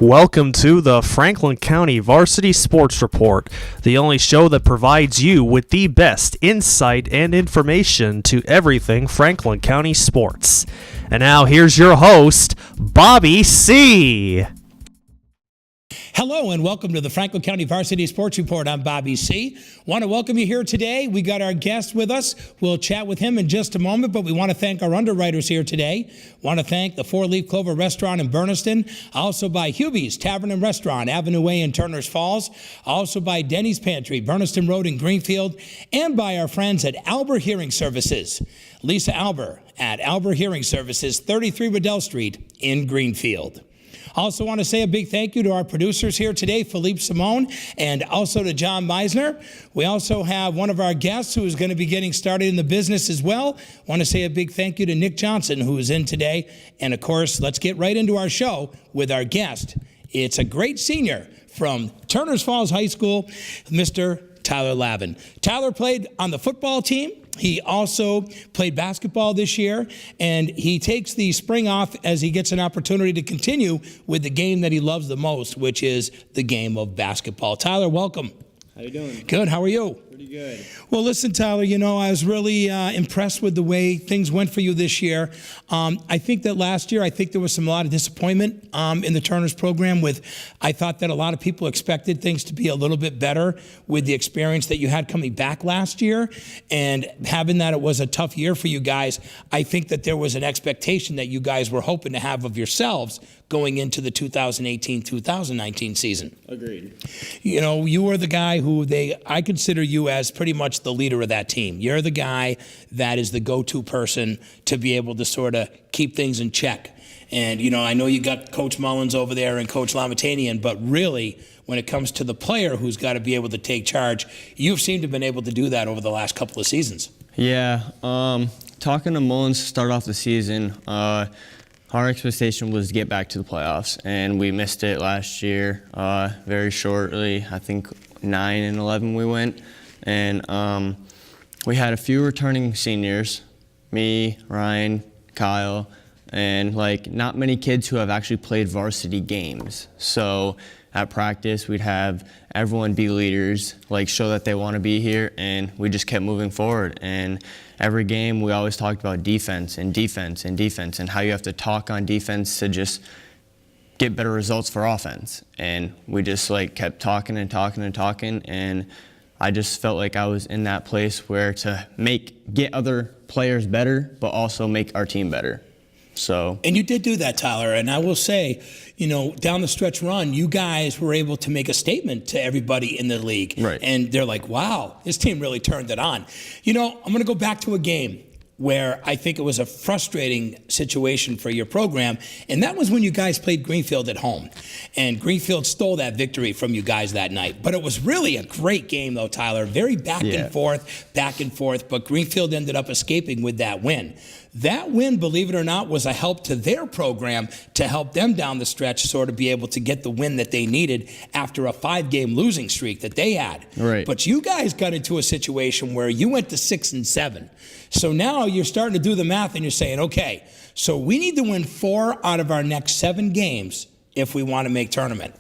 Welcome to the Franklin County Varsity Sports Report, the only show that provides you with the best insight and information to everything Franklin County sports. And now here's your host, Bobby C. Hello and welcome to the Franklin County Varsity Sports Report. I'm Bobby C. Want to welcome you here today. We got our guest with us. We'll chat with him in just a moment, but we want to thank our underwriters here today. Want to thank the Four Leaf Clover Restaurant in Berniston, also by Hubie's Tavern and Restaurant, Avenue Way in Turners Falls, also by Denny's Pantry, Berniston Road in Greenfield, and by our friends at Albert Hearing Services. Lisa Albert at Albert Hearing Services, 33 Riddell Street in Greenfield. Also want to say a big thank you to our producers here today, Philippe Simone, and also to John Meisner. We also have one of our guests who is going to be getting started in the business as well. Want to say a big thank you to Nick Johnson, who is in today. And of course, let's get right into our show with our guest. It's a great senior from Turners Falls High School, Mr. Tyler Lavin. Tyler played on the football team. He also played basketball this year, and he takes the spring off as he gets an opportunity to continue with the game that he loves the most, which is the game of basketball. Tyler, welcome. How you doing? Good. How are you? Pretty good. Well, listen, Tyler, I was really impressed with the way things went for you this year. I think that last year, there was a lot of disappointment in the Turners program I thought that a lot of people expected things to be a little bit better with the experience that you had coming back last year. And having that it was a tough year for you guys, I think that there was an expectation that you guys were hoping to have of yourselves going into the 2018-2019 season. Agreed. You were the guy who I consider you as pretty much the leader of that team. You're the guy that is the go-to person to be able to sort of keep things in check. And, I know you got Coach Mullins over there and Coach Lamatanian, but really, when it comes to the player who's got to be able to take charge, you've seemed to have been able to do that over the last couple of seasons. Yeah. Talking to Mullins to start off the season, our expectation was to get back to the playoffs, and we missed it last year very shortly. I think 9-11 we went, and we had a few returning seniors, me, Ryan, Kyle, and not many kids who have actually played varsity games. So at practice, we'd have everyone be leaders, show that they want to be here, and we just kept moving forward. And every game, we always talked about defense and defense and defense and how you have to talk on defense to just get better results for offense. And we just kept talking and talking and talking, and I just felt like I was in that place where to get other players better, but also make our team better. And you did do that, Tyler, and I will say, down the stretch run, you guys were able to make a statement to everybody in the league. Right. And they're like, wow, this team really turned it on. I'm going to go back to a game where I think it was a frustrating situation for your program, and that was when you guys played Greenfield at home. And Greenfield stole that victory from you guys that night. But it was really a great game, though, Tyler. Very back and forth, but Greenfield ended up escaping with that win. That win, believe it or not, was a help to their program to help them down the stretch sort of be able to get the win that they needed after a 5-game losing streak that they had. Right. But you guys got into a situation where you went to 6-7. So now you're starting to do the math and you're saying, okay, so we need to win 4 out of our next 7 games if we want to make tournament.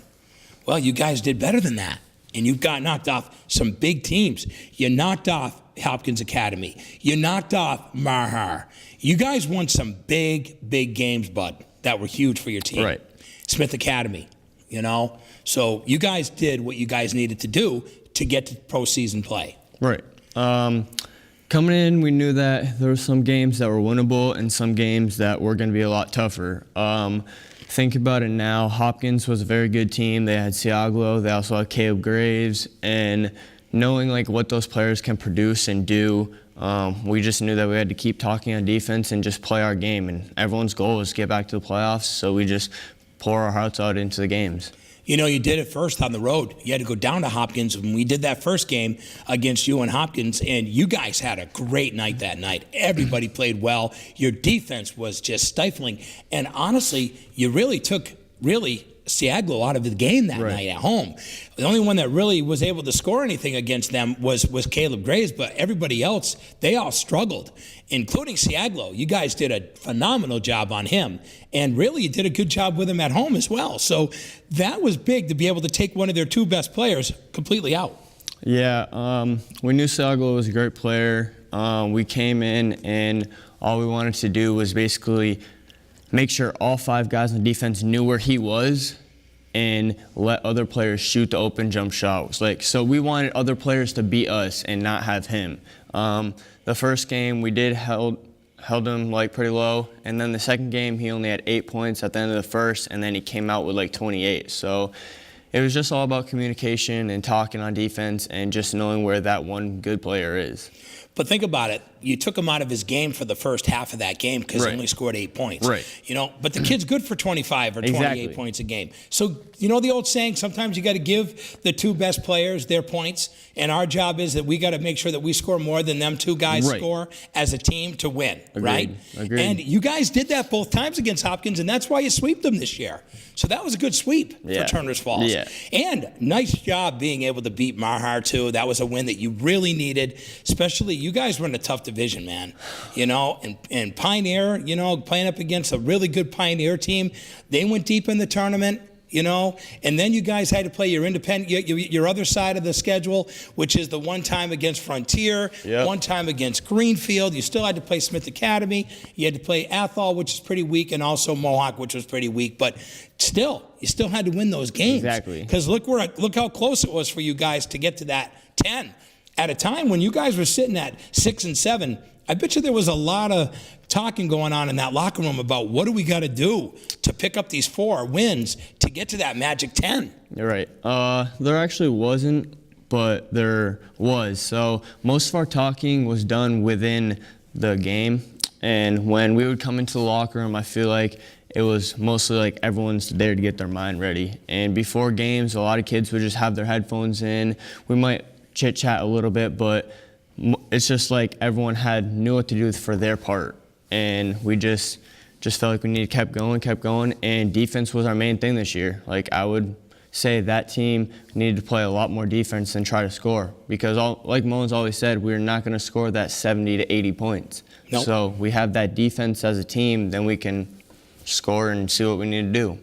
Well, you guys did better than that. And you got knocked off some big teams. You knocked off Hopkins Academy. You knocked off Marhar. You guys won some big games, bud, that were huge for your team. Right. Smith Academy, So you guys did what you guys needed to do to get to postseason play. Right. Coming in, we knew that there were some games that were winnable and some games that were going to be a lot tougher. Think about it now, Hopkins was a very good team. They had Ciaglo, they also had Caleb Graves, and knowing what those players can produce and do, we just knew that we had to keep talking on defense and just play our game. And everyone's goal was to get back to the playoffs, so we just pour our hearts out into the games. You did it first on the road. You had to go down to Hopkins when we did that first game against you and Hopkins, and you guys had a great night that night. Everybody played well. Your defense was just stifling. And honestly, you really took Siaglo out of the game that night at home. The only one that really was able to score anything against them was Caleb Graves, but everybody else, they all struggled, including Siaglo. You guys did a phenomenal job on him, and really you did a good job with him at home as well. So that was big to be able to take one of their two best players completely out. Yeah, we knew Siaglo was a great player. We came in and all we wanted to do was basically make sure all 5 guys on defense knew where he was and let other players shoot the open jump shots. So we wanted other players to beat us and not have him. The first game we did held him pretty low, and then the second game he only had 8 points at the end of the first, and then he came out with 28. So it was just all about communication and talking on defense and just knowing where that one good player is. But think about it. You took him out of his game for the first half of that game because he only scored 8 points. Right. But the kid's good for 25 or 28 points a game. So, you know the old saying, sometimes you got to give the 2 best players their points, and our job is that we got to make sure that we score more than them 2 guys score as a team to win, right? Agreed. And you guys did that both times against Hopkins, and that's why you sweeped them this year. So that was a good sweep for Turner's Falls. Yeah. And nice job being able to beat Marhar, too. That was a win that you really needed, especially you guys were in a tough division, man. And Pioneer, playing up against a really good Pioneer team, they went deep in the tournament, and then you guys had to play your independent, your other side of the schedule, which is the one time against Frontier, one time against Greenfield. You still had to play Smith Academy. You had to play Athol, which is pretty weak, and also Mohawk, which was pretty weak. But still, you still had to win those games. Exactly. Because look how close it was for you guys to get to that 10. At a time when you guys were sitting at 6 and 7, I bet you there was a lot of talking going on in that locker room about what do we got to do to pick up these 4 wins to get to that magic 10. You're right. There actually wasn't, but there was. So most of our talking was done within the game. And when we would come into the locker room, I feel like it was mostly everyone's there to get their mind ready. And before games, a lot of kids would just have their headphones in. We might chit-chat a little bit, but it's just everyone knew what to do for their part, and we just felt like we needed to keep going, and defense was our main thing this year. I would say that team needed to play a lot more defense than try to score, because like Mullins always said, we're not going to score that 70 to 80 points. Nope. So we have that defense as a team, then we can score and see what we need to do.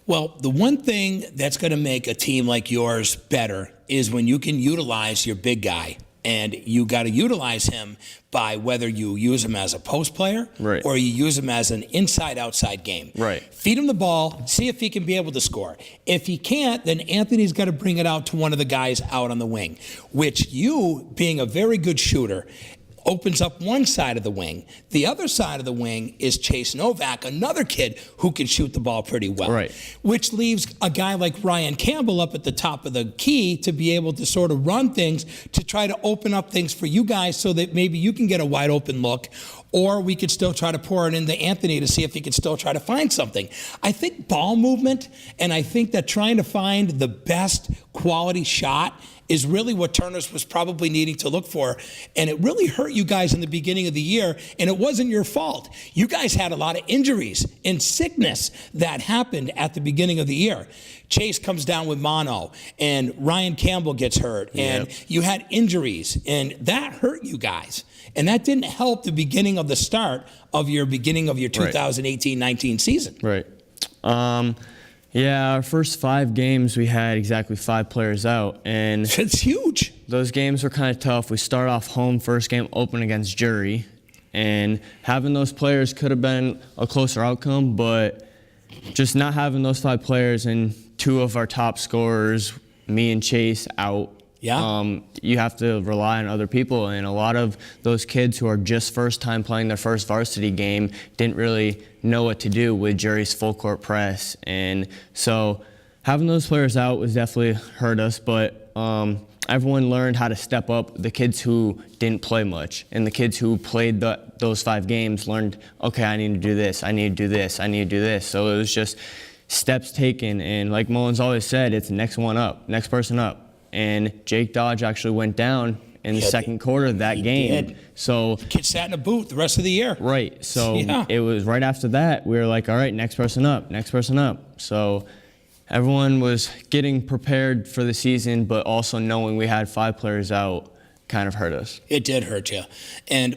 Well, the one thing that's going to make a team like yours better is when you can utilize your big guy. And you got to utilize him by whether you use him as a post player or you use him as an inside-outside game. Right. Feed him the ball, see if he can be able to score. If he can't, then Anthony's got to bring it out to one of the guys out on the wing, which you, being a very good shooter, opens up one side of the wing. The other side of the wing is Chase Novak, another kid who can shoot the ball pretty well, which leaves a guy like Ryan Campbell up at the top of the key to be able to sort of run things to try to open up things for you guys so that maybe you can get a wide open look, or we could still try to pour it into Anthony to see if he can still try to find something. I think ball movement, and I think that trying to find the best quality shot is really what Turner's was probably needing to look for. And it really hurt you guys in the beginning of the year, and it wasn't your fault. You guys had a lot of injuries and sickness that happened at the beginning of the year. Chase comes down with mono, and Ryan Campbell gets hurt, and you had injuries, and that hurt you guys. And that didn't help the beginning of the start of your 2018-19 season. Right. Yeah, our first 5 games, we had exactly 5 players out, and it's huge. Those games were kind of tough. We start off home, first game open against Jury, and having those players could have been a closer outcome, but just not having those 5 players and 2 of our top scorers, me and Chase, out. You have to rely on other people, and a lot of those kids who are just first time playing their first varsity game didn't really know what to do with Jury's full court press, and so having those players out was definitely hurt us, but everyone learned how to step up. The kids who didn't play much and the kids who played those 5 games learned, okay, I need to do this, I need to do this, I need to do this. So it was just steps taken, and like Mullins always said, it's next one up, next person up. And Jake Dodge actually went down in the second quarter of that game. So the kid sat in a boot the rest of the year. Right. So it was right after that we were like, all right, next person up, next person up. So everyone was getting prepared for the season, but also knowing we had 5 players out kind of hurt us. It did hurt you.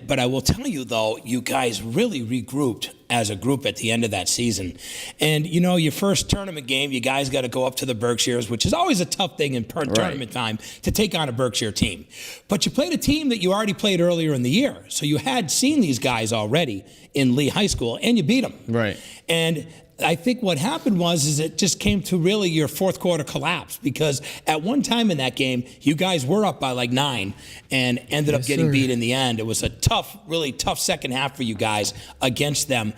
But I will tell you, though, you guys really regrouped as a group at the end of that season. And, you know, your first tournament game, you guys got to go up to the Berkshires, which is always a tough thing in tournament time to take on a Berkshire team. But you played a team that you already played earlier in the year. So you had seen these guys already in Lee High School, and you beat them. Right. And I think what happened was it just came to really your fourth quarter collapse, because at one time in that game, you guys were up by like 9 and ended up getting beat in the end. It was a tough, really tough second half for you guys against them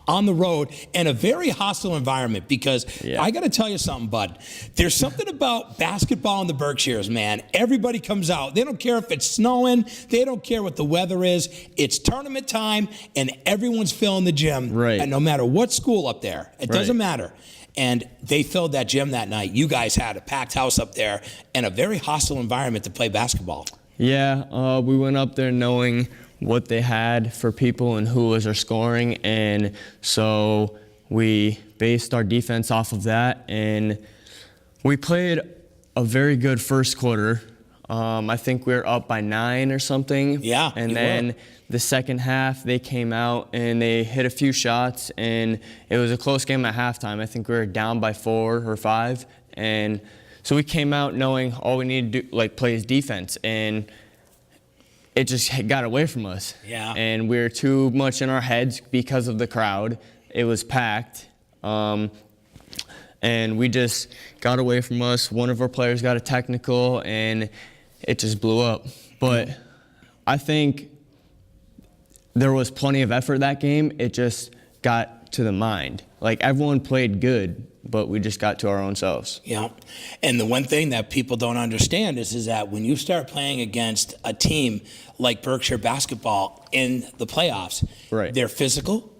on the road in a very hostile environment, because I got to tell you something, bud. There's something about basketball in the Berkshires, man. Everybody comes out. They don't care if it's snowing. They don't care what the weather is. It's tournament time, and everyone's filling the gym. Right. And no matter what school up there, it doesn't matter. And they filled that gym that night. You guys had a packed house up there and a very hostile environment to play basketball. Yeah, we went up there knowing what they had for people and who was our scoring, and so we based our defense off of that, and we played a very good first quarter. I think we were up by 9 or something. Yeah, and then the second half, they came out and they hit a few shots, and it was a close game at halftime. I think we were down by 4 or 5, and so we came out knowing all we needed to do, like, play is defense, and it just got away from us. Yeah. And we were too much in our heads because of the crowd. It was packed. And we just got away from us. One of our players got a technical, and it just blew up. But I think there was plenty of effort that game. It just got to the mind. Like, everyone played good, but we just got to our own selves. Yeah. And the one thing that people don't understand is that when you start playing against a team like Berkshire basketball in the playoffs, they're physical,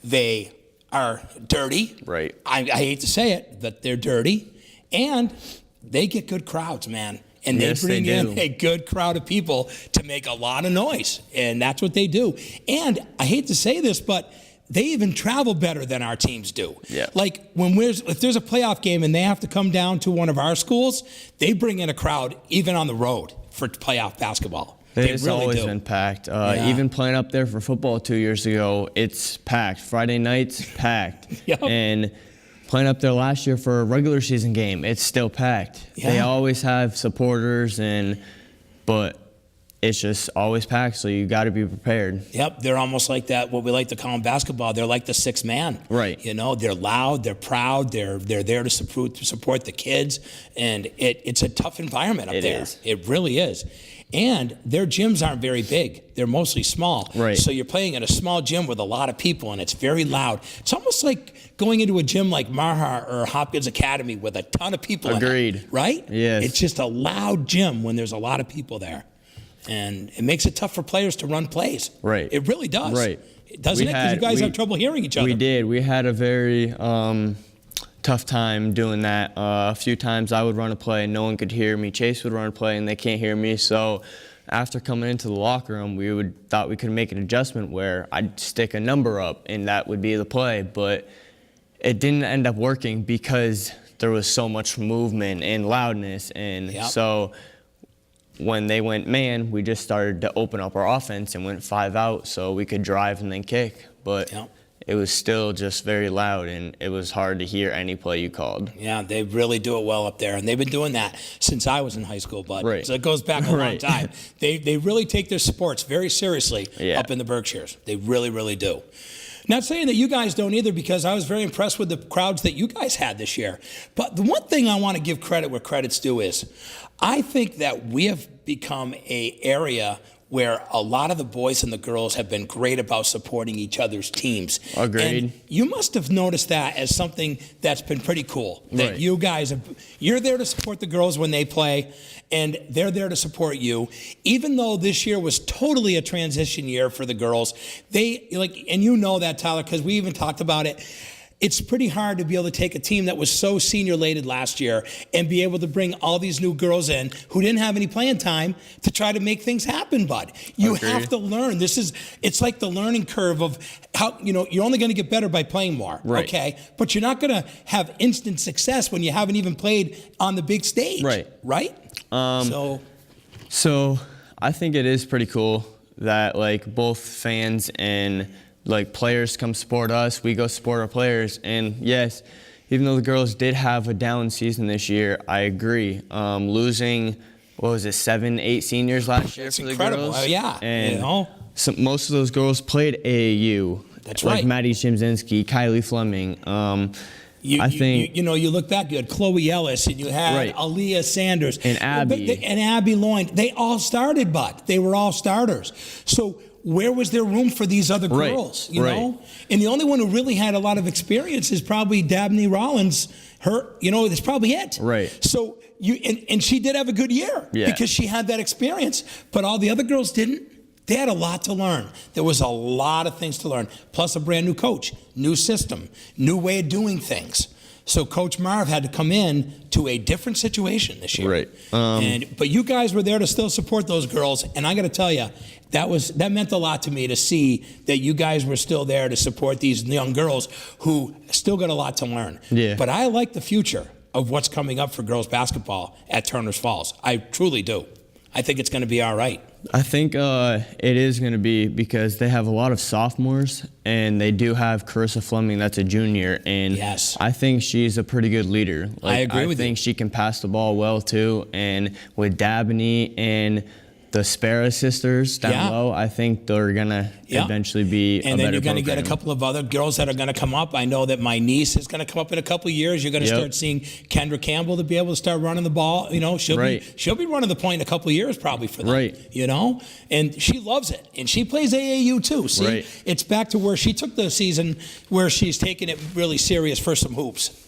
they are dirty. Right. I hate to say it, but they're dirty, and they get good crowds, man. And they bring in a good crowd of people to make a lot of noise, and that's what they do. And I hate to say this, but they even travel better than our teams do. Yeah. Like, if there's a playoff game and they have to come down to one of our schools, they bring in a crowd even on the road for playoff basketball. It's really always been packed. Even playing up there for football 2 years ago, it's packed. Friday nights, packed. And playing up there last year for a regular season game, it's still packed. They always have supporters, but it's just always packed, so you got to be prepared. Yep, they're almost like that, what we like to call in basketball, they're like the sixth man. Right. You know, they're loud, they're proud, they're there to support the kids, and it's a tough environment up there. It really is. And their gyms aren't very big. They're mostly small. Right. So you're playing in a small gym with a lot of people, and it's very loud. It's almost like going into a gym like Marha or Hopkins Academy with a ton of people in it. Agreed. Right? Yes. It's just a loud gym when there's a lot of people there. And it makes it tough for players to run plays. Right. It really does. Right. Doesn't it? Because you guys have trouble hearing each other. We did. We had a very tough time doing that. A few times I would run a play and no one could hear me. Chase would run a play and they can't hear me. So after coming into the locker room, we thought we could make an adjustment where I'd stick a number up and that would be the play. But it didn't end up working because there was so much movement and loudness. And so when they went man, we just started to open up our offense and went 5 out so we could drive and then kick. But it was still just very loud, and it was hard to hear any play you called. Yeah, they really do it well up there, and they've been doing that since I was in high school, bud. Right. So it goes back a long time. They really take their sports very seriously up in the Berkshires. They really, really do. Not saying that you guys don't either, because I was very impressed with the crowds that you guys had this year. But the one thing I want to give credit where credit's due is I think that we have become an area where a lot of the boys and the girls have been great about supporting each other's teams. Agreed. And you must have noticed that as something that's been pretty cool. That you guys, you're there to support the girls when they play, and they're there to support you. Even though this year was totally a transition year for the girls, and you know that, Tyler, because we even talked about it. it's pretty hard to be able to take a team that was so senior-laden last year and be able to bring all these new girls in who didn't have any playing time to try to make things happen, bud. You have to learn. It's like the learning curve of how, you're only going to get better by playing more, okay? But you're not going to have instant success when you haven't even played on the big stage, right? So I think it is pretty cool that, like, both fans and players come support us, we go support our players. And yes, even though the girls did have a down season this year, I agree. Losing, 7, 8 seniors last year for the girls? And most of those girls played AAU. That's like Maddie Chimzinski, Kylie Fleming. You look back, you had Chloe Ellis, and you had Aaliyah Sanders. And Abby. And Abby Loyne. They all started, bud. They were all starters. So where was there room for these other girls, you know? And the only one who really had a lot of experience is probably Dabney Rollins. That's probably it. So and she did have a good year because she had that experience, but all the other girls didn't. They had a lot to learn. There was a lot of things to learn, plus a brand new coach, new system, new way of doing things. So Coach Marv had to come in to a different situation this year. But you guys were there to still support those girls, and I got to tell you, that meant a lot to me to see that you guys were still there to support these young girls who still got a lot to learn. But I like the future of what's coming up for girls basketball at Turner's Falls. I truly do. I think it's going to be all right. I think it is going to be because they have a lot of sophomores, and they do have Carissa Fleming that's a junior, and I think she's a pretty good leader. I agree with you. I think she can pass the ball well too, and with Dabney and the Sparrow sisters down low, I think they're going to eventually be and then you're going to get a couple of other girls that are going to come up. I know that my niece is going to come up in a couple of years. You're going to start seeing Kendra Campbell to be able to start running the ball. She'll be running the point in a couple of years probably for them. And she loves it. And she plays AAU too. See, it's back to where she took the season where she's taking it really serious for some hoops.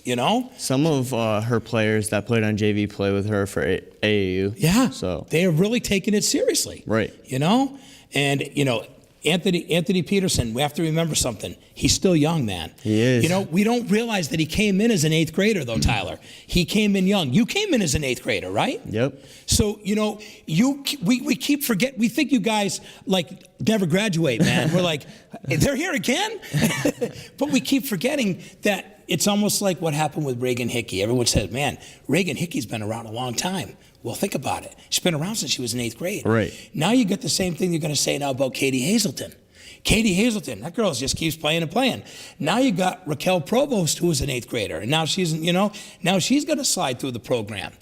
Some of her players that played on JV play with her for AAU. So they are really taking it seriously. And Anthony Peterson, we have to remember something. He's still young, man. He is. We don't realize that he came in as an 8th grader, though, Tyler. He came in young. You came in as an 8th grader, right? Yep. So, we keep forgetting. We think you guys, never graduate, man. We're like, they're here again? But we keep forgetting that it's almost like what happened with Reagan Hickey. Everyone says, man, Reagan Hickey's been around a long time. Well, think about it. She's been around since she was in 8th grade. Now you get the same thing you're going to say now about Katie Hazelton. Katie Hazelton, that girl just keeps playing and playing. Now you got Raquel Provost, who was an 8th grader, and now she's, now she's going to slide through the program.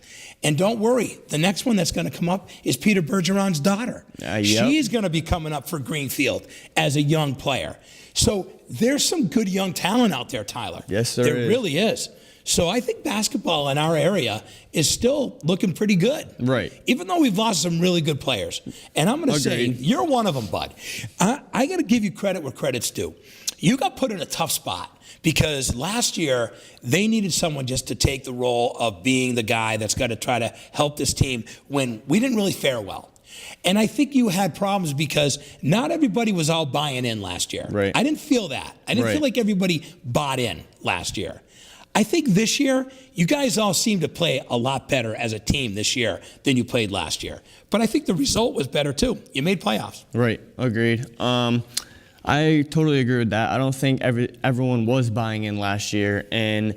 And don't worry, the next one that's going to come up is Peter Bergeron's daughter. She's going to be coming up for Greenfield as a young player. So there's some good young talent out there, Tyler. Yes, there is. Really is. So I think basketball in our area is still looking pretty good. Even though we've lost some really good players. And I'm going to say, you're one of them, bud. I got to give you credit where credit's due. You got put in a tough spot because last year they needed someone just to take the role of being the guy that's got to try to help this team when we didn't really fare well. And I think you had problems because not everybody was all buying in last year. I didn't feel that. I didn't feel like everybody bought in last year. I think this year, you guys all seem to play a lot better as a team this year than you played last year. But I think the result was better too. You made playoffs. Agreed. I totally agree with that. I don't think everyone was buying in last year, and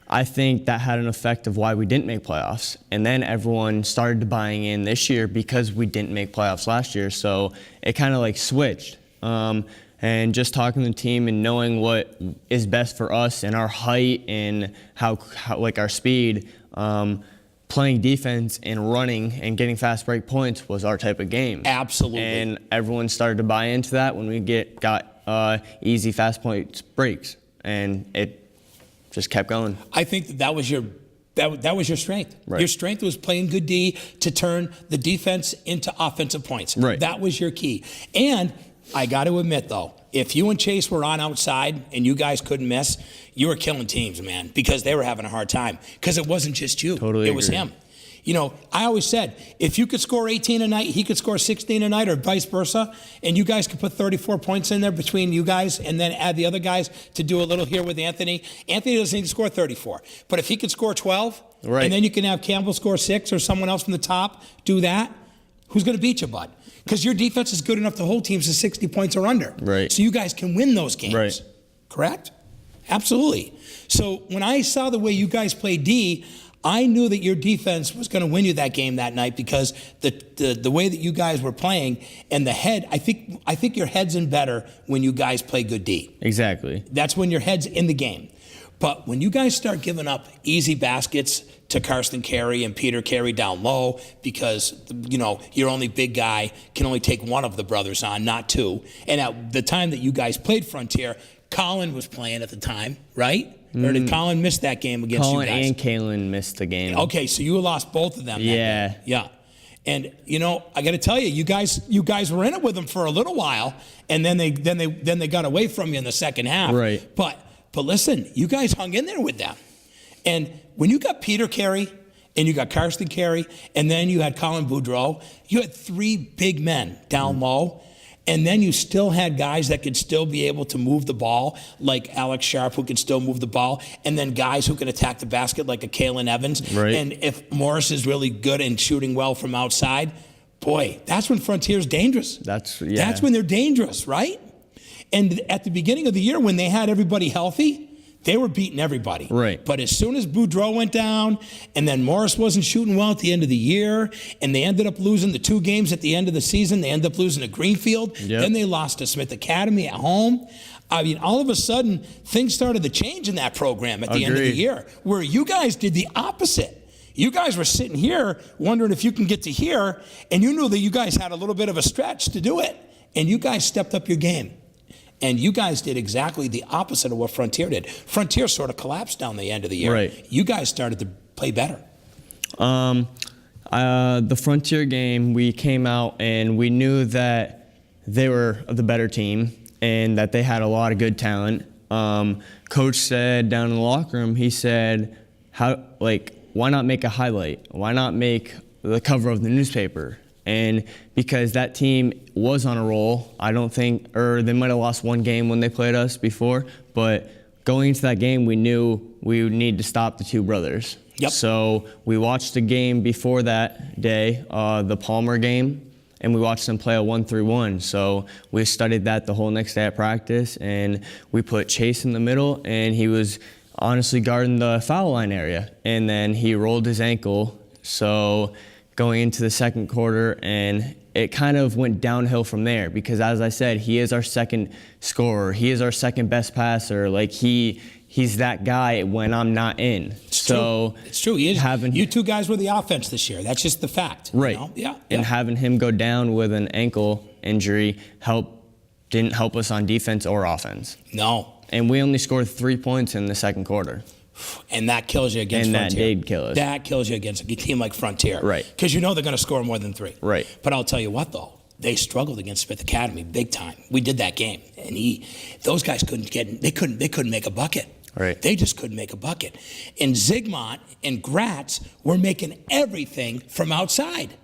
I think that had an effect of why we didn't make playoffs. And then everyone started buying in this year because we didn't make playoffs last year. So it kind of switched. And just talking to the team and knowing what is best for us and our height and how our speed, playing defense and running and getting fast break points was our type of game. Absolutely. And everyone started to buy into that when we got easy fast point breaks, and it just kept going. I think that was your strength. Your strength was playing good D to turn the defense into offensive points. That was your key. And I got to admit, though, if you and Chase were on outside and you guys couldn't miss, you were killing teams, man, because they were having a hard time. Because it wasn't just you. Totally it was agree. him. I always said, if you could score 18 a night, he could score 16 a night, or vice versa, and you guys could put 34 points in there between you guys and then add the other guys to do a little here with Anthony. Anthony doesn't need to score 34, but if he could score 12, right, and then you can have Campbell score 6 or someone else from the top do that, who's going to beat you, bud? Because your defense is good enough to hold teams to 60 points or under. Right. So you guys can win those games. Right. Correct? Absolutely. So when I saw the way you guys played D, I knew that your defense was going to win you that game that night, because the way that you guys were playing and the head, I think your head's in better when you guys play good D. Exactly. That's when your head's in the game. But when you guys start giving up easy baskets to Karsten Carey and Peter Carey down low, because your only big guy can only take one of the brothers on, not two. And at the time that you guys played Frontier, Colin was playing at the time, right? Or did Colin miss that game against you guys? Colin and Kalen missed the game. Okay, so you lost both of them. Yeah. That game. Yeah. And I got to tell you, you guys were in it with them for a little while, and then they got away from you in the second half. Right. But listen, you guys hung in there with them. And when you got Peter Carey and you got Karsten Carey and then you had Colin Boudreau, you had 3 big men down low. And then you still had guys that could still be able to move the ball, like Alex Sharp, who could still move the ball, and then guys who can attack the basket, like a Kalen Evans. Right. And if Morris is really good and shooting well from outside, boy, that's when Frontier's dangerous. That's when they're dangerous, right? And at the beginning of the year, when they had everybody healthy, they were beating everybody. Right. But as soon as Boudreau went down, and then Morris wasn't shooting well at the end of the year, and they ended up losing the 2 games at the end of the season, they ended up losing to Greenfield. Yep. Then they lost to Smith Academy at home. I mean, all of a sudden, things started to change in that program at the end of the year, where you guys did the opposite. You guys were sitting here wondering if you can get to here, and you knew that you guys had a little bit of a stretch to do it, and you guys stepped up your game. And you guys did exactly the opposite of what Frontier did. Frontier sort of collapsed down the end of the year. Right. You guys started to play better. The Frontier game, we came out and we knew that they were the better team and that they had a lot of good talent. Coach said down in the locker room, he said, why not make a highlight? Why not make the cover of the newspaper? And because that team was on a roll, I don't think, or they might have lost 1 game when they played us before, but going into that game, we knew we would need to stop the 2 brothers. Yep. So we watched the game before that day, the Palmer game, and we watched them play a 1-3-1. So we studied that the whole next day at practice, and we put Chase in the middle, and he was honestly guarding the foul line area. And then he rolled his ankle, so going into the second quarter, and it kind of went downhill from there because, as I said, he is our second scorer. He is our second best passer. He's that guy when I'm not in. It's true. He is. You 2 guys were the offense this year. That's just the fact. Right. Yeah. And having him go down with an ankle injury didn't help us on defense or offense. No. And we only scored 3 points in the second quarter. And that kills you against Frontier. And that did kill us. That kills you against a team like Frontier. Right. Because you know they're going to score more than 3. Right. But I'll tell you what, though. They struggled against Smith Academy big time. We did that game. And those guys they couldn't make a bucket. Right. They just couldn't make a bucket. And Zygmunt and Gratz were making everything from outside.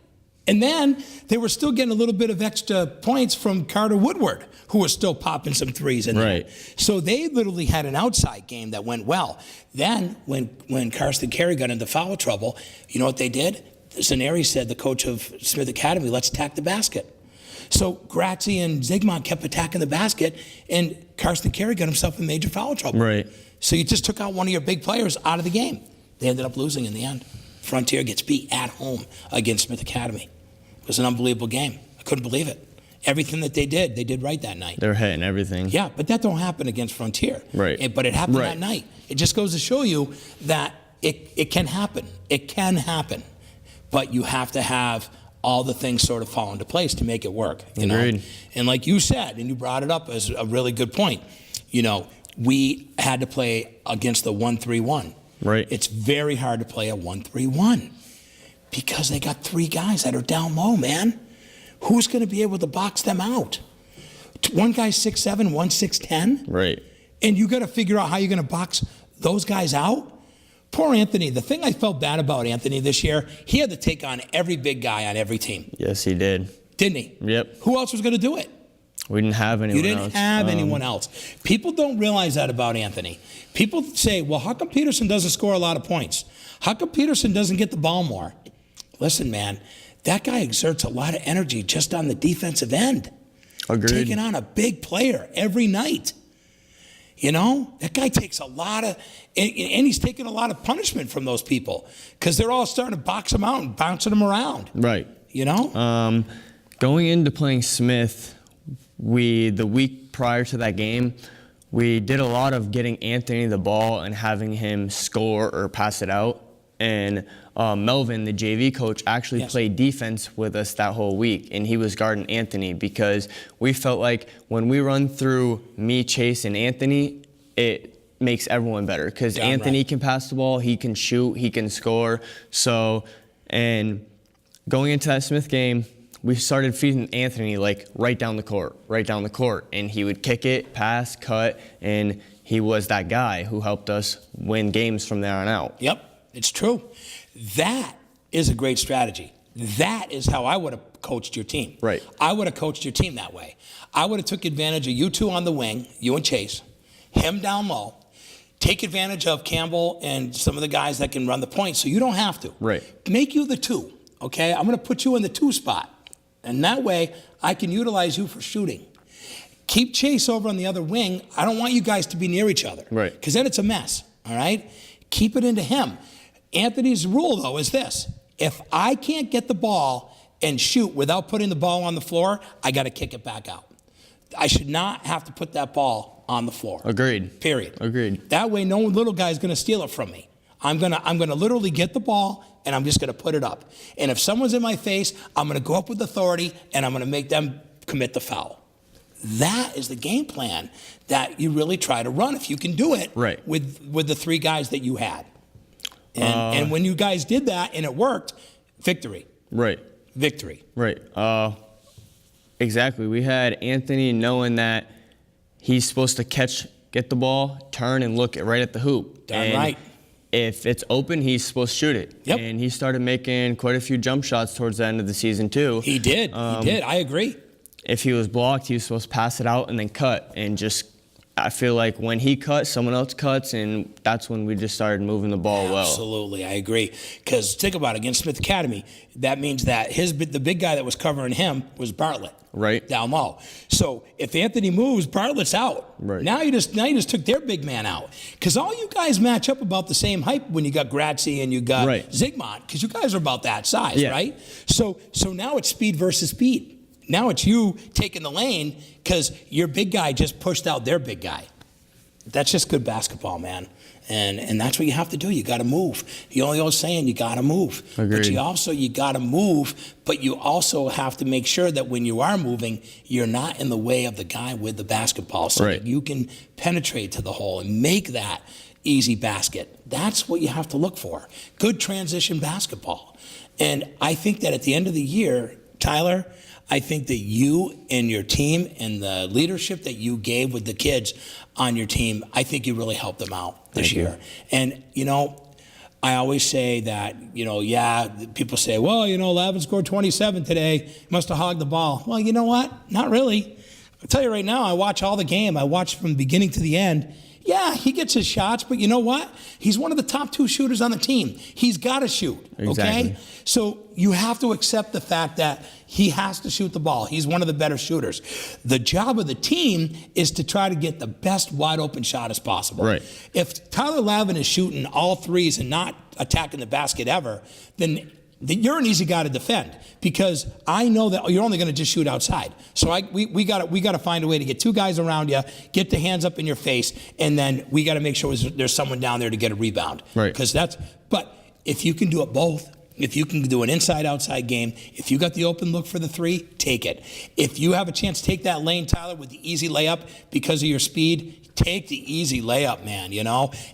And then they were still getting a little bit of extra points from Carter Woodward, who was still popping some threes in there. Right. So they literally had an outside game that went well. Then when Karsten Carey got into foul trouble, you know what they did? Zaneri said, the coach of Smith Academy, let's attack the basket. So Gratzi and Zygmunt kept attacking the basket, and Karsten Carey got himself in major foul trouble. Right. So you just took out one of your big players out of the game. They ended up losing in the end. Frontier gets beat at home against Smith Academy. It was an unbelievable game. I couldn't believe it. Everything that they did right that night. They're hitting everything. Yeah, but that don't happen against Frontier. Right. But it happened that night. It just goes to show you that it can happen. It can happen. But you have to have all the things sort of fall into place to make it work. You Agreed. know? And like you said, and you brought it up as a really good point, we had to play against the 1-3-1. Right. It's very hard to play a 1-3-1 because they got 3 guys that are down low, man. Who's going to be able to box them out? One guy's 6'7", one 6'10". Right. And you got to figure out how you're going to box those guys out. Poor Anthony. The thing I felt bad about Anthony this year, he had to take on every big guy on every team. Yes, he did. Didn't he? Yep. Who else was going to do it? We didn't have anyone else. You didn't have anyone else. People don't realize that about Anthony. People say, well, how come Peterson doesn't score a lot of points? How come Peterson doesn't get the ball more? Listen, man, that guy exerts a lot of energy just on the defensive end. Agreed. Taking on a big player every night. You know, that guy takes a lot of, and he's taking a lot of punishment from those people because they're all starting to box him out and bouncing him around. Right. You know? Going into playing Smith, the week prior to that game, we did a lot of getting Anthony the ball and having him score or pass it out. And Melvin, the JV coach, actually played defense with us that whole week, and he was guarding Anthony because we felt like when we run through me, Chase, and Anthony, it makes everyone better because Anthony can pass the ball, he can shoot, he can score. So, and going into that Smith game, we started feeding Anthony like right down the court, and he would kick it, pass, cut, and he was that guy who helped us win games from there on out. Yep. It's true. That is a great strategy. That is how I would have coached your team. Right. I would have coached your team that way. I would have took advantage of you two on the wing, you and Chase, him down low, take advantage of Campbell and some of the guys that can run the point so you don't have to. Right. Make you the two, okay? I'm going to put you in the 2 spot. And that way I can utilize you for shooting. Keep Chase over on the other wing. I don't want you guys to be near each other. Right. Because then it's a mess, all right? Keep it into him. Anthony's rule, though, is this. If I can't get the ball and shoot without putting the ball on the floor, I got to kick it back out. I should not have to put that ball on the floor. Agreed. Period. Agreed. That way, no little guy's going to steal it from me. I'm gonna literally get the ball, and I'm just going to put it up. And if someone's in my face, I'm going to go up with authority, and I'm going to make them commit the foul. That is the game plan that you really try to run if you can do it with the 3 guys that you had. And when you guys did that and it worked, victory. Right. Victory. Right. Exactly. We had Anthony knowing that he's supposed to get the ball, turn, and look right at the hoop. Darn right. If it's open, he's supposed to shoot it. Yep. And he started making quite a few jump shots towards the end of the season, too. He did. I agree. If he was blocked, he was supposed to pass it out and then cut. And just, I feel like when he cuts, someone else cuts, and that's when we just started moving the ball well. Absolutely, I agree. Because think about it, against Smith Academy, that means that the big guy that was covering him was Bartlett. Right. Down low. So if Anthony moves, Bartlett's out. Right. Now you just took their big man out. Because all you guys match up about the same height when you got Grazie and you got Zygmunt, because you guys are about that size, right? So now it's speed versus speed. Now it's you taking the lane because your big guy just pushed out their big guy. That's just good basketball, man. And that's what you have to do. You got to move. The only old saying, you got to move. Agreed. But you got to move, but you also have to make sure that when you are moving, you're not in the way of the guy with the basketball so that you can penetrate to the hole and make that easy basket. That's what you have to look for. Good transition basketball. And I think that at the end of the year, Tyler, I think that you and your team and the leadership that you gave with the kids on your team, I think you really helped them out this year. And, I always say that, people say, well, Lavin scored 27 today. Must have hogged the ball. Well, you know what? Not really. I'll tell you right now, I watch all the game. I watch from the beginning to the end. Yeah, he gets his shots, but you know what? He's one of the top 2 shooters on the team. He's got to shoot, okay? So you have to accept the fact that he has to shoot the ball. He's one of the better shooters. The job of the team is to try to get the best wide open shot as possible. Right. If Tyler Lavin is shooting all threes and not attacking the basket ever, then you're an easy guy to defend because I know that you're only going to just shoot outside. So we got to find a way to get 2 guys around you, get the hands up in your face, and then we got to make sure there's someone down there to get a rebound. Right. But if you can do it both, if you can do an inside-outside game, if you got the open look for the 3, take it. If you have a chance to take that lane, Tyler, with the easy layup because of your speed, take the easy layup, man,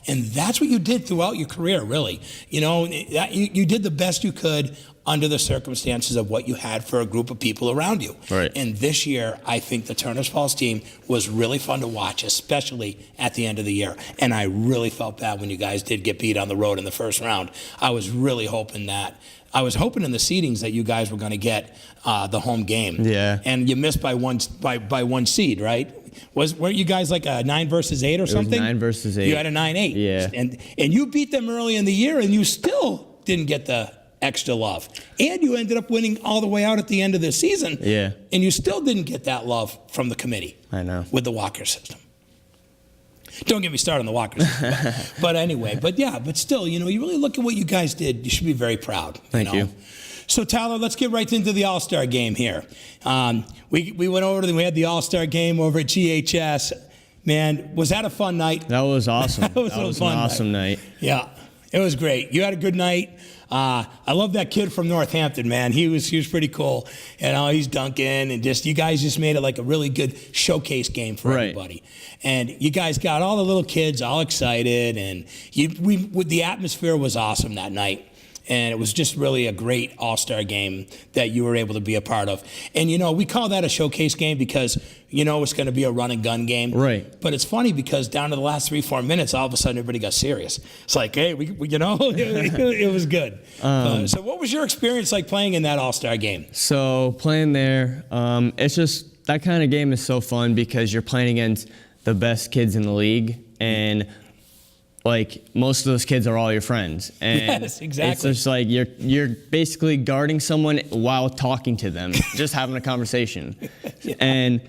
And that's what you did throughout your career, really. You did the best you could under the circumstances of what you had for a group of people around you. Right. And this year, I think the Turner's Falls team was really fun to watch, especially at the end of the year. And I really felt bad when you guys did get beat on the road in the first round. I was really hoping that. I was hoping in the seedings that you guys were going to get the home game. Yeah. And you missed by one seed, right? Weren't you guys like a 9 versus 8 or something? It was 9 versus 8. You had a 9-8. Yeah. And you beat them early in the year, and you still didn't get the extra love. And you ended up winning all the way out at the end of the season. Yeah. And you still didn't get that love from the committee. I know. With the Walker system. Don't get me started on the Walker system. But anyway, but still, you really look at what you guys did. You should be very proud. Thank you. So, Tyler, let's get right into the All-Star game here. We went over we had the All-Star game over at GHS. Man, was that a fun night? That was awesome. that was an awesome night. Yeah, it was great. You had a good night. I love that kid from Northampton, man. He was pretty cool. He's dunking, and you guys just made it like a really good showcase game for everybody. And you guys got all the little kids all excited, and the atmosphere was awesome that night. And it was just really a great all-star game that you were able to be a part of. And, we call that a showcase game because, it's going to be a run-and-gun game. Right. But it's funny because down to the last 3-4 minutes, all of a sudden everybody got serious. It's like, hey, it was good. So what was your experience like playing in that all-star game? So playing there, it's just that kind of game is so fun because you're playing against the best kids in the league. And most of those kids are all your friends, and yes, exactly. It's just like you're basically guarding someone while talking to them, just having a conversation. Yeah. And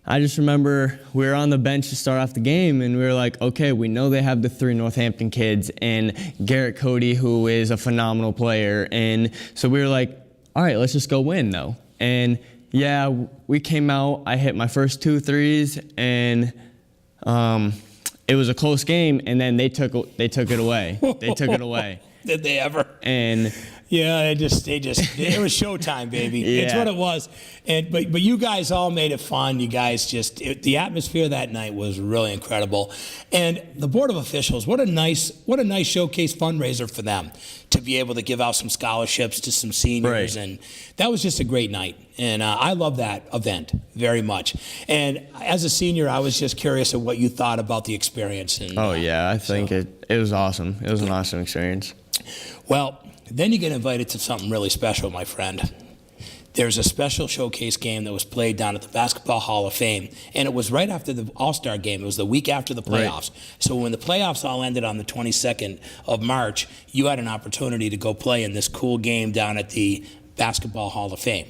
I just remember we were on the bench to start off the game, and we were like, okay, we know they have the 3 Northampton kids and Garrett Cody, who is a phenomenal player, and so we were like, all right, let's just go win though. And yeah, we came out. I hit my first 2 threes, and it was a close game, and then they took it away. They took it away. Did they ever? And yeah, it was showtime, baby. Yeah. It's what it was. But you guys all made it fun. You guys the atmosphere that night was really incredible. And the Board of Officials, what a nice showcase fundraiser for them to be able to give out some scholarships to some seniors. Right. And that was just a great night. And I love that event very much. And as a senior, I was just curious of what you thought about the experience. And, I think it was awesome. It was an awesome experience. Well, then you get invited to something really special, my friend. There's a special showcase game that was played down at the Basketball Hall of Fame, and it was right after the All-Star game. It was the week after the playoffs. Right. So when the playoffs all ended on the 22nd of March, you had an opportunity to go play in this cool game down at the Basketball Hall of Fame.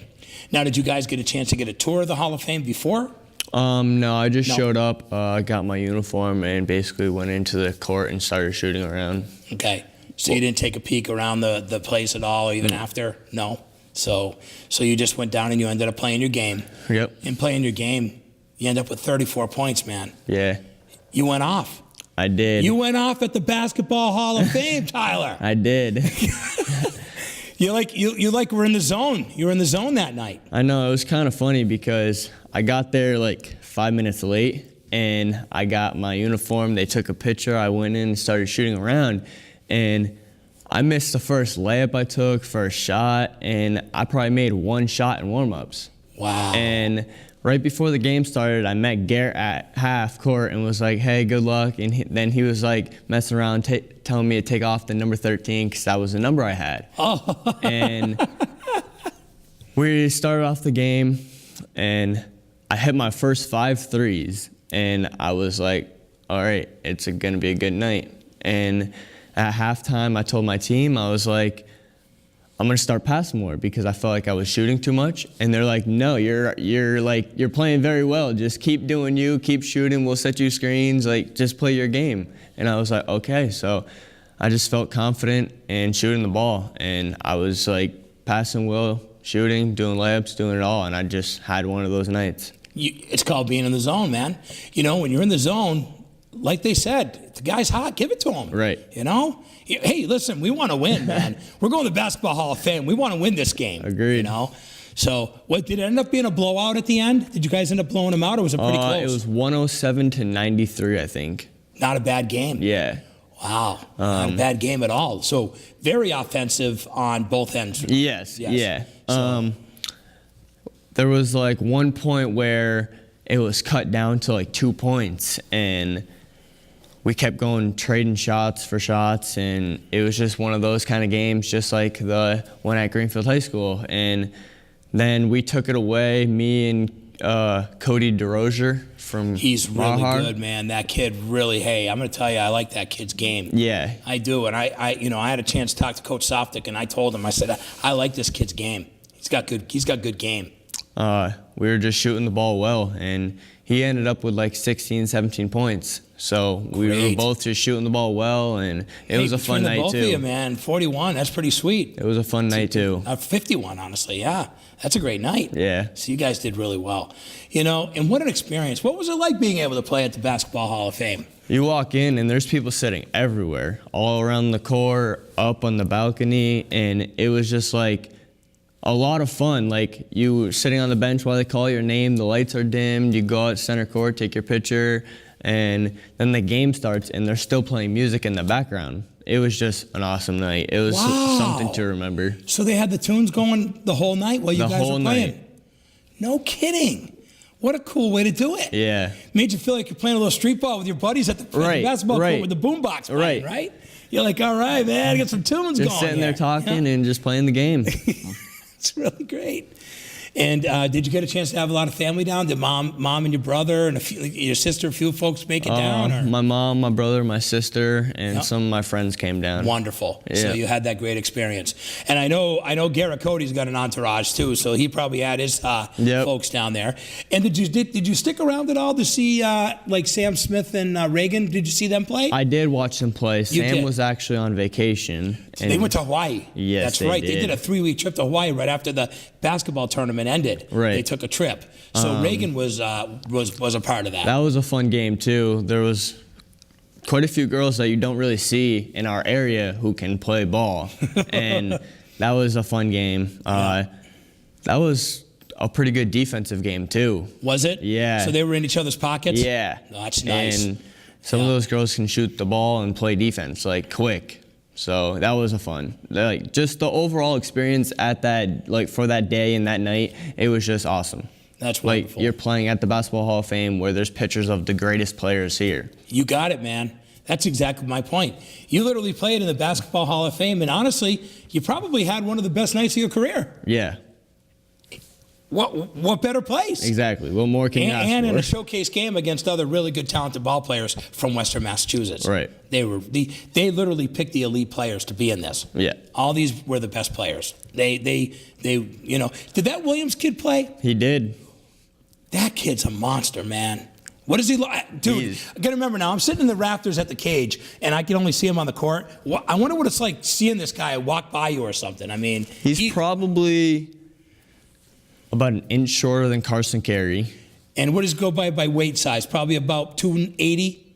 Now, did you guys get a chance to get a tour of the Hall of Fame before? No, I just showed up, got my uniform, and basically went into the court and started shooting around. Okay. So you didn't take a peek around the place at all, even after? No? So you just went down and you ended up playing your game. Yep. And playing your game, you end up with 34 points, man. Yeah. You went off. I did. You went off at the Basketball Hall of Fame, Tyler. I did. You were in the zone. You were in the zone that night. I know. It was kind of funny because I got there 5 minutes late, and I got my uniform. They took a picture. I went in and started shooting around, and I missed the first layup I took, first shot, and I probably made 1 shot in warm-ups. Wow. And right before the game started, I met Garrett at half court and was like, hey, good luck. And then he was messing around, telling me to take off the number 13 because that was the number I had. Oh. And we started off the game, and I hit my first 5 threes, and I was like, all right, it's going to be a good night. And at halftime, I told my team, I was like, I'm going to start passing more because I felt like I was shooting too much. And they're like, no, you're playing very well. Just keep doing you, keep shooting. We'll set you screens. Just play your game. And I was like, okay. So I just felt confident in shooting the ball. And I was passing well, shooting, doing layups, doing it all. And I just had one of those nights. It's called being in the zone, man. When you're in the zone, like they said, the guy's hot, give it to him. Right. Hey, listen, we want to win, man. We're going to the Basketball Hall of Fame. We want to win this game. Agreed. So, did it end up being a blowout at the end? Did you guys end up blowing them out, or was it pretty close? It was 107 to 93, I think. Not a bad game. Yeah. Wow, not a bad game at all. So very offensive on both ends. Yes. Yeah. There was like one point where it was cut down to like 2 points, and we kept going trading shots for shots, and it was just one of those kind of games, just like the one at Greenfield High School. And then we took it away, me and Cody DeRozier from He's really Mahar. good, man. That kid really, hey, I'm going to tell you, I like that kid's game. Yeah. I do. And I had a chance to talk to Coach Softic, and I told him, I said, I like this kid's game. He's got good game. We were just shooting the ball well, and he ended up with like 16, 17 points. So we were both just shooting the ball well, and it was a fun night both too. Of you, man, 41, that's pretty sweet. It was a fun night too. 51, honestly, yeah. That's a great night. Yeah. So you guys did really well. And what an experience. What was it like being able to play at the Basketball Hall of Fame? You walk in, and there's people sitting everywhere, all around the court, up on the balcony, and it was just like a lot of fun. Like, you were sitting on the bench while they call your name, the lights are dimmed, you go out center court, take your picture, and then the game starts, and they're still playing music in the background. It was just an awesome night. It was something to remember. So they had the tunes going the whole night while you guys were playing? Night. No kidding. What a cool way to do it. Yeah. Made you feel like you're playing a little street ball with your buddies at the basketball court with the boombox playing, right? You're like, all right, man, get some tunes going. Just sitting there talking and just playing the game. It's really great. And did you get a chance to have a lot of family down? Did mom and your brother and your sister, a few folks make it down? Or? My mom, my brother, my sister, and some of my friends came down. Wonderful. Yeah. So you had that great experience. And I know Garrett Cody's got an entourage too, so he probably had his folks down there. And did you stick around at all to see like Sam Smith and Reagan? Did you see them play? I did watch them play. Sam did. was actually on vacation. They went to Hawaii. Yes, that's right. did. They did a 3-week trip to Hawaii right after the basketball tournament ended. Right. They took a trip. So Reagan was a part of that. That was a fun game too. There was quite a few girls that you don't really see in our area who can play ball, and that was a fun game. That was a pretty good defensive game too. Was it? Yeah. So they were in each other's pockets? Yeah. Oh, that's nice. And some of those girls can shoot the ball and play defense like quick. So that was a fun. Like, just the overall experience at that, like, for that day and that night, it was just awesome. That's wonderful. Like, you're playing at the Basketball Hall of Fame where there's pictures of the greatest players here. You got it, man. That's exactly my point. You literally played in the Basketball Hall of Fame, and honestly, you probably had one of the best nights of your career. Yeah. What better place? Exactly. What more can you ask And for? in a showcase game against other really good, talented ball players from Western Massachusetts. Right. They literally picked the elite players to be in this. Yeah. All these were the best players. They did that Williams kid play? He did. That kid's a monster, man. What is he like? Dude, I gotta remember now, I'm sitting in the rafters at the cage, and I can only see him on the court. I wonder what it's like seeing this guy walk by you or something. I mean, He's probably about an inch shorter than Carson Carey. And what does he go by weight size? Probably about 280?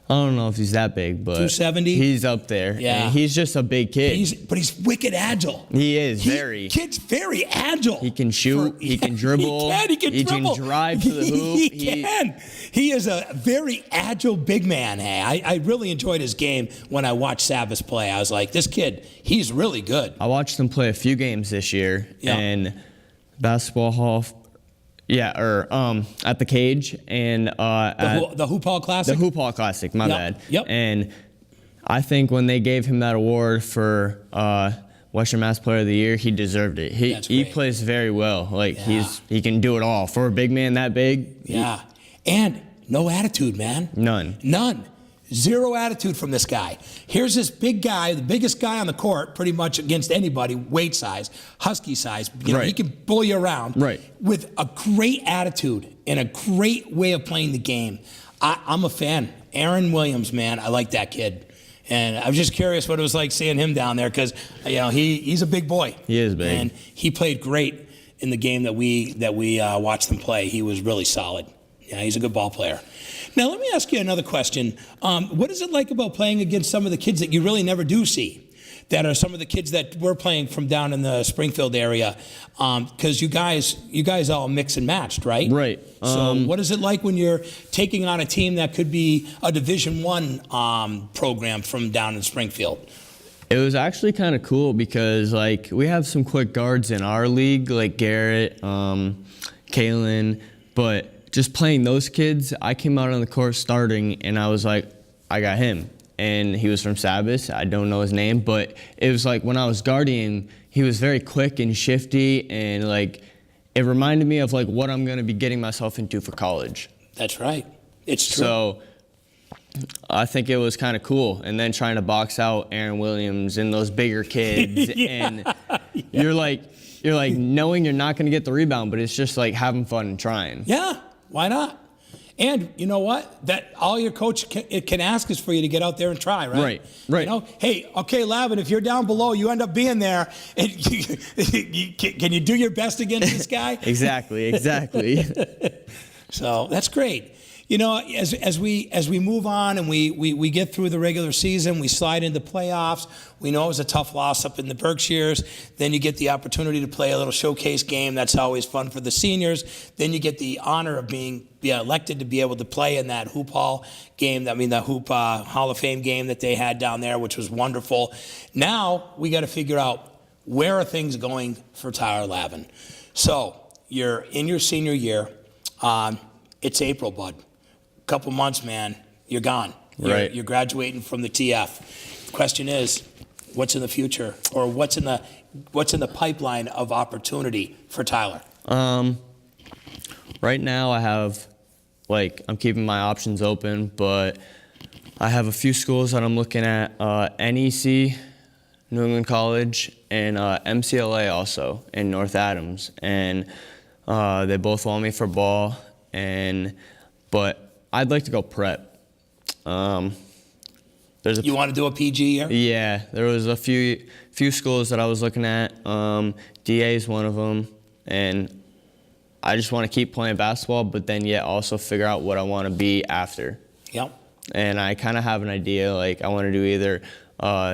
I don't know if he's that big, but 270? he's up there. Yeah. And he's just a big kid. But he's wicked agile. He is, very. Kid's very agile. He can shoot. He can dribble. He can dribble. Can drive to the hoop. He can. He is a very agile big man. Hey, I really enjoyed his game when I watched Savas play. I was like, this kid, he's really good. I watched him play a few games this year, and Basketball Hall, at the Cage and the Hoop Hall Classic. The Hoop Hall Classic, my bad. Yep. And I think when they gave him that award for Western Mass Player of the Year, he deserved it. He plays very well. Like he can do it all for a big man that big. Yeah, and no attitude, man. None. Zero attitude from this guy. Here's this big guy, the biggest guy on the court, pretty much against anybody, weight size, husky size. You know, he can bull you around with a great attitude and a great way of playing the game. I'm a fan. Aaron Williams, man, I like that kid. And I was just curious what it was like seeing him down there because, he's a big boy. He is big. And he played great in the game that we watched him play. He was really solid. Yeah, he's a good ball player. Now, let me ask you another question. What is it like about playing against some of the kids that you really never do see? that are some of the kids that we're playing from down in the Springfield area, because you guys all mix and matched, right? Right. So what is it like when you're taking on a team that could be a Division I program from down in Springfield? It was actually kind of cool because, like, we have some quick guards in our league, like Garrett, Kalen, but just playing those kids, I came out on the court starting, and I was like, I got him. And he was from Sabas. I don't know his name, but it was like when I was guarding, he was very quick and shifty, and, like, it reminded me of, like, what I'm going to be getting myself into for college. That's right. It's true. So I think it was kind of cool. And then trying to box out Aaron Williams and those bigger kids. And you're like knowing you're not going to get the rebound, but it's just like having fun and trying. Yeah, why not? And you know what? That all your coach can ask is for you to get out there and try, right? Right. You know, hey, okay, Lavin, if you're down below, you end up being there. And can you do your best against this guy? Exactly. So that's great. You know, as we move on and we get through the regular season, we slide into playoffs. We know it was a tough loss up in the Berkshires. Then you get the opportunity to play a little showcase game. That's always fun for the seniors. Then you get the honor of being elected to be able to play in that Hoop Hall game. The Hoop Hall of Fame game that they had down there, which was wonderful. Now we got to figure out where are things going for Tyler Lavin. So you're in your senior year. It's April, bud. Couple months, man, you're gone. You're graduating from the TF. The question is, what's in the future, or what's in the pipeline of opportunity for Tyler? Right now I have, I'm keeping my options open, but I have a few schools that I'm looking at, NEC, New England College, and MCLA also in North Adams, and they both want me for ball, but I'd like to go prep. You want to do a PG year? Yeah, there was a few schools that I was looking at. DA is one of them, and I just want to keep playing basketball, but then yet also figure out what I want to be after. Yep. And I kind of have an idea. Like, I want to do either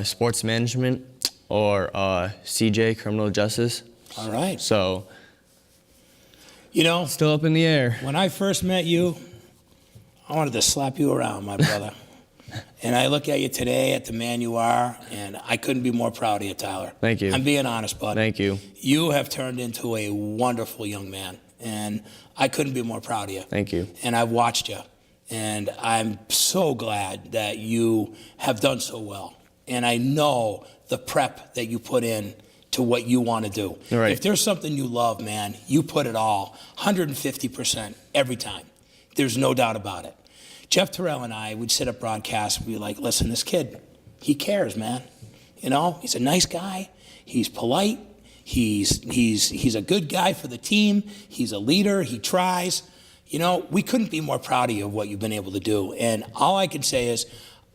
sports management or CJ, criminal justice. All right. So, you know, still up in the air. When I first met you, I wanted to slap you around, my brother. And I look at you today, at the man you are, and I couldn't be more proud of you, Tyler. Thank you. I'm being honest, bud. Thank you. You have turned into a wonderful young man, and I couldn't be more proud of you. Thank you. And I've watched you, and I'm so glad that you have done so well. And I know the prep that you put in to what you want to do. Right. If there's something you love, man, you put it all, 150% every time. There's no doubt about it. Jeff Terrell and I would sit at broadcast and be like, listen, this kid, he cares, man. You know, he's a nice guy. He's polite. He's a good guy for the team. He's a leader. He tries. You know, we couldn't be more proud of you of what you've been able to do. And all I can say is,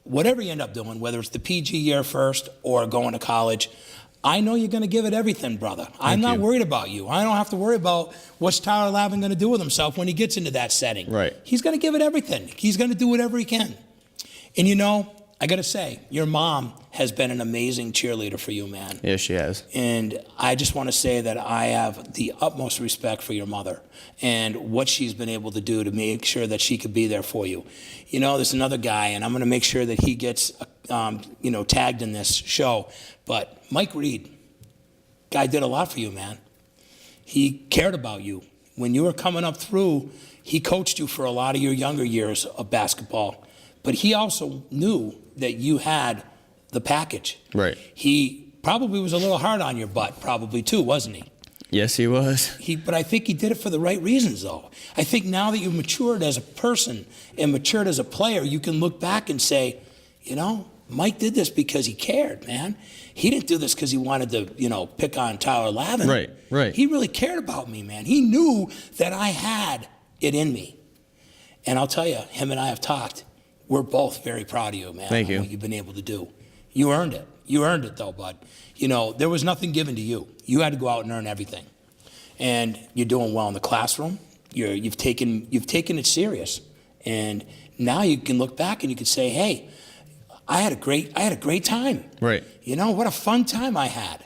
whatever you end up doing, whether it's the PG year first or going to college, I know you're going to give it everything, brother. I'm not worried about you. I don't have to worry about what's Tyler Lavin going to do with himself when he gets into that setting. Right. He's going to give it everything. He's going to do whatever he can. And you know, I got to say, your mom has been an amazing cheerleader for you, man. Yes, she has. And I just want to say that I have the utmost respect for your mother and what she's been able to do to make sure that she could be there for you. You know, there's another guy, and I'm going to make sure that he gets, tagged in this show. But Mike Reed, guy did a lot for you, man. He cared about you. When you were coming up through, he coached you for a lot of your younger years of basketball. But he also knew that you had the package. Right. He probably was a little hard on your butt, probably too, wasn't he? Yes, he was. But I think he did it for the right reasons, though. I think now that you've matured as a person and matured as a player, you can look back and say, you know, Mike did this because he cared, man. He didn't do this because he wanted to, pick on Tyler Lavin. Right. He really cared about me, man. He knew that I had it in me. And I'll tell you, him and I have talked. We're both very proud of you, man. Thank you. What you've been able to do. You earned it. You earned it, though, bud. You know, there was nothing given to you. You had to go out and earn everything. And you're doing well in the classroom. You've taken it serious. And now you can look back and you can say, hey, I had a great time. Right. You know, what a fun time I had.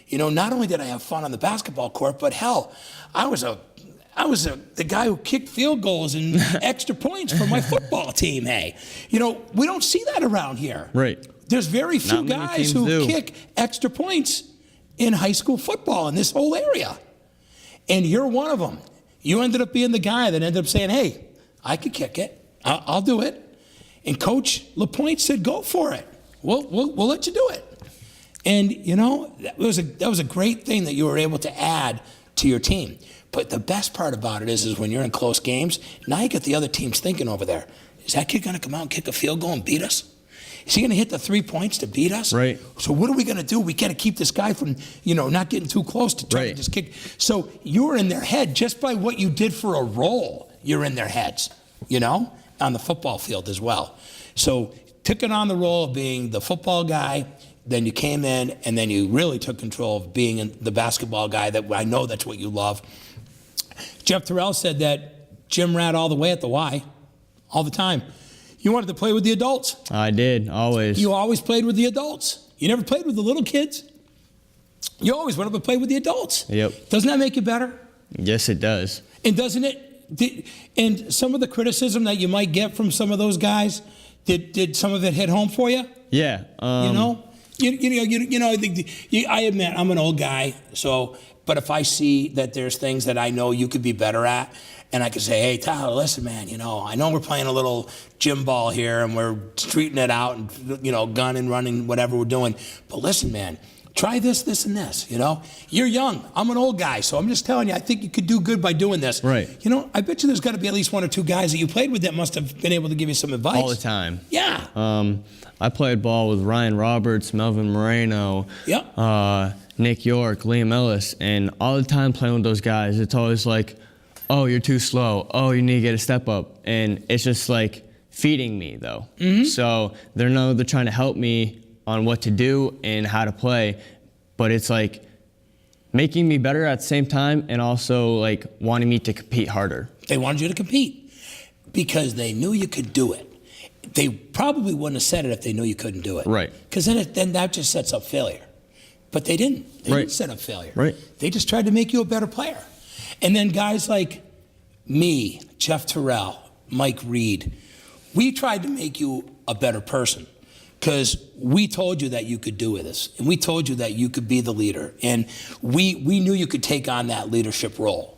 You know, not only did I have fun on the basketball court, but hell, I was the guy who kicked field goals and extra points for my football team. Hey, you know, we don't see that around here. Right. There's very few Not many guys teams who do. kick extra points in high school football in this whole area. And you're one of them. You ended up being the guy that ended up saying, hey, I could kick it. I'll do it. And Coach LaPointe said, go for it. We'll let you do it. And, you know, that was a great thing that you were able to add to your team. But the best part about it is when you're in close games, now you get the other teams thinking over there, is that kid going to come out and kick a field goal and beat us? Is he going to hit the 3 points to beat us? Right. So what are we going to do? We got to keep this guy from, you know, not getting too close to try to Right. just kick. So you were in their head just by what you did for a role. You're in their heads, you know, on the football field as well. So taking on the role of being the football guy, then you came in and then you really took control of being the basketball guy. That I know that's what you love. Jeff Terrell said that gym rat all the way at the Y, all the time. You wanted to play with the adults. I did, always. You always played with the adults. You never played with the little kids. You always wanted to play with the adults. Yep. Doesn't that make you better? Yes, it does. And doesn't it? And some of the criticism that you might get from some of those guys, did some of it hit home for you? Yeah. You know. I admit I'm an old guy, so. But if I see that there's things that I know you could be better at, and I could say, hey, Tyler, listen, man, you know, I know we're playing a little gym ball here and we're streeting it out and, you know, gunning, running, whatever we're doing. But listen, man, try this, this, and this, you know. You're young. I'm an old guy, so I'm just telling you, I think you could do good by doing this. Right. You know, I bet you there's got to be at least 1 or 2 guys that you played with that must have been able to give you some advice. All the time. Yeah. I played ball with Ryan Roberts, Melvin Moreno, Yep. Nick York, Liam Ellis, and all the time playing with those guys, it's always like, oh, you're too slow. Oh, you need to get a step up. And it's just like feeding me, though. Mm-hmm. So they're trying to help me on what to do and how to play, but it's like making me better at the same time and also like wanting me to compete harder. They wanted you to compete because they knew you could do it. They probably wouldn't have said it if they knew you couldn't do it. Right. Because then that just sets up failure. But they didn't. They Right. didn't set up failure. Right. They just tried to make you a better player. And then guys like me, Jeff Terrell, Mike Reed, we tried to make you a better person because we told you that you could do this. And we told you that you could be the leader. And we knew you could take on that leadership role.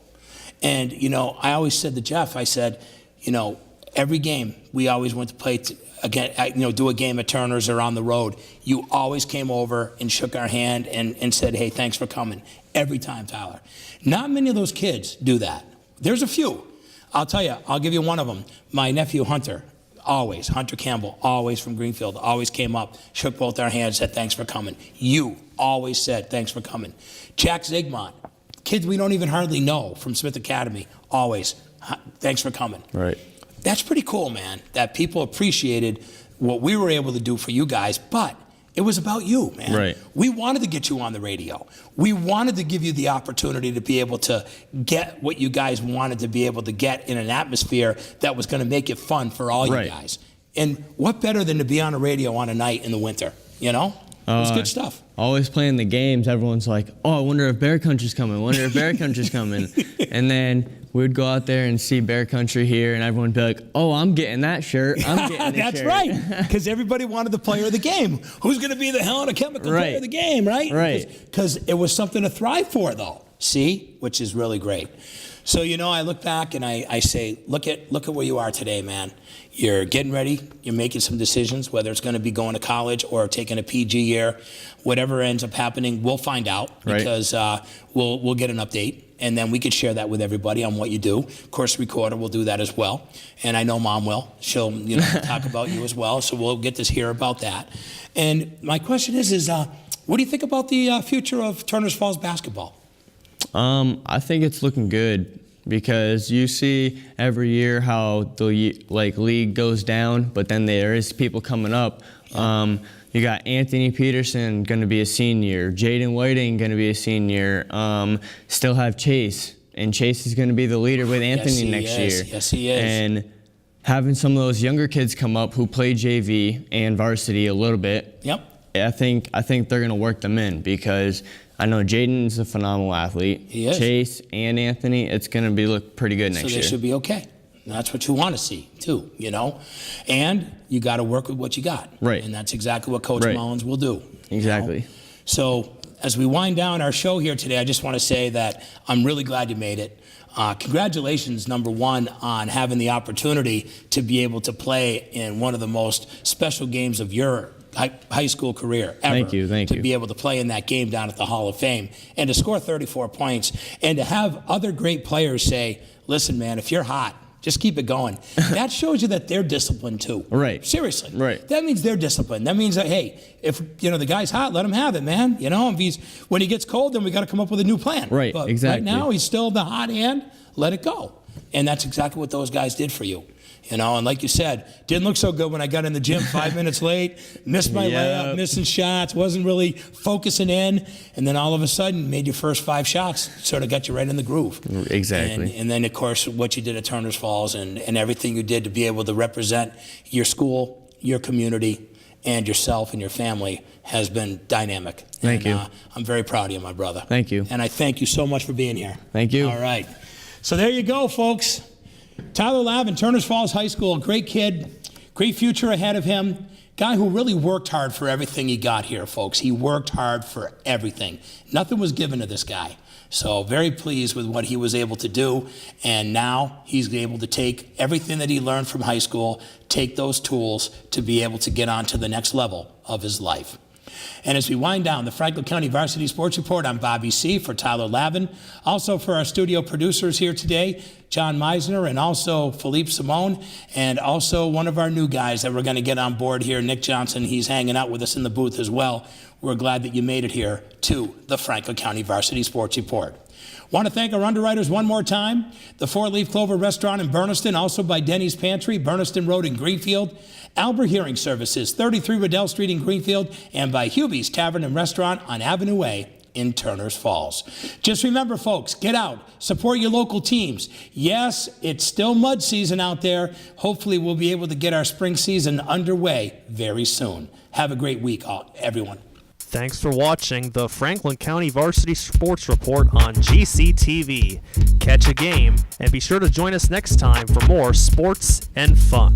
And, you know, I always said to Jeff, I said, you know, every game we always went to play do a game at Turner's or on the road. You always came over and shook our hand and said, hey, thanks for coming. Every time, Tyler. Not many of those kids do that. There's a few. I'll tell you, I'll give you one of them. My nephew, Hunter Campbell, always from Greenfield, always came up, shook both our hands, said thanks for coming. You always said thanks for coming. Jack Zigmont, kids we don't even hardly know from Smith Academy, always, thanks for coming. Right. That's pretty cool, man, that people appreciated what we were able to do for you guys, but it was about you, man. Right. We wanted to get you on the radio. We wanted to give you the opportunity to be able to get what you guys wanted to be able to get in an atmosphere that was going to make it fun for all Right. you guys. And what better than to be on the radio on a night in the winter, you know? It was good stuff. Always playing the games, everyone's like, oh, I wonder if Bear Country's coming. I wonder if Bear Country's coming. And then we'd go out there and see Bear Country here, and everyone would be like, oh, I'm getting that shirt. I'm getting That's shirt. right, because everybody wanted the player of the game. Who's going to be the Helena Chemical player of the game, right? Right. Because it was something to thrive for, though. See? Which is really great. So, you know, I look back and I say, look at where you are today, man. You're getting ready. You're making some decisions, whether it's going to be going to college or taking a PG year. Whatever ends up happening, we'll find out because we'll get an update. And then we could share that with everybody on what you do. Of course, Recorder will do that as well. And I know Mom will. She'll talk about you as well. So we'll get to hear about that. And my question is what do you think about the future of Turner's Falls basketball? I think it's looking good because you see every year how the league goes down, but then there is people coming up. You got Anthony Peterson going to be a senior, Jaden Whiting going to be a senior. Still have Chase, and Chase is going to be the leader with Anthony next year. Yes, he is. And having some of those younger kids come up who play JV and varsity a little bit. Yep. I think they're going to work them in because I know Jaden's a phenomenal athlete. He is. Chase and Anthony, it's going to be look pretty good next year. So they should be okay. And that's what you want to see, too, And you got to work with what you got. Right. And that's exactly what Coach Mullins will do. Exactly. So as we wind down our show here today, I just want to say that I'm really glad you made it. Congratulations, number one, on having the opportunity to be able to play in one of the most special games of your high school career ever. Thank you. To be able to play in that game down at the Hall of Fame and to score 34 points and to have other great players say, listen, man, if you're hot, just keep it going. That shows you that they're disciplined too. Right. Seriously. Right. That means they're disciplined. That means that, hey, if the guy's hot, let him have it, man. If when he gets cold, then we got to come up with a new plan. Right. But exactly. Right now, he's still the hot hand. Let it go. And that's exactly what those guys did for you. And like you said, didn't look so good when I got in the gym 5 minutes late, missed my layup, missing shots, wasn't really focusing in, and then all of a sudden made your first 5 shots, sort of got you right in the groove. Exactly. And then, of course, what you did at Turner's Falls and everything you did to be able to represent your school, your community, and yourself and your family has been dynamic. Thank you. I'm very proud of you, my brother. Thank you. And I thank you so much for being here. Thank you. All right. So there you go, folks. Tyler Lavin, Turner's Falls High School, great kid, great future ahead of him. Guy who really worked hard for everything he got here, folks. He worked hard for everything. Nothing was given to this guy. So very pleased with what he was able to do. And now he's able to take everything that he learned from high school, take those tools to be able to get on to the next level of his life. And as we wind down the Franklin County Varsity Sports Report, I'm Bobby C. for Tyler Lavin. Also for our studio producers here today, John Meisner and also Philippe Simone, and also one of our new guys that we're going to get on board here, Nick Johnson. He's hanging out with us in the booth as well. We're glad that you made it here to the Franklin County Varsity Sports Report. Want to thank our underwriters one more time. The 4-Leaf Clover Restaurant in Berniston, also by Denny's Pantry, Berniston Road in Greenfield. Albert Hearing Services, 33 Riddell Street in Greenfield, and by Hubie's Tavern and Restaurant on Avenue A in Turner's Falls. Just remember, folks, get out, support your local teams. Yes, it's still mud season out there. Hopefully we'll be able to get our spring season underway very soon. Have a great week, everyone. Thanks for watching the Franklin County Varsity Sports Report on GCTV. Catch a game and be sure to join us next time for more sports and fun.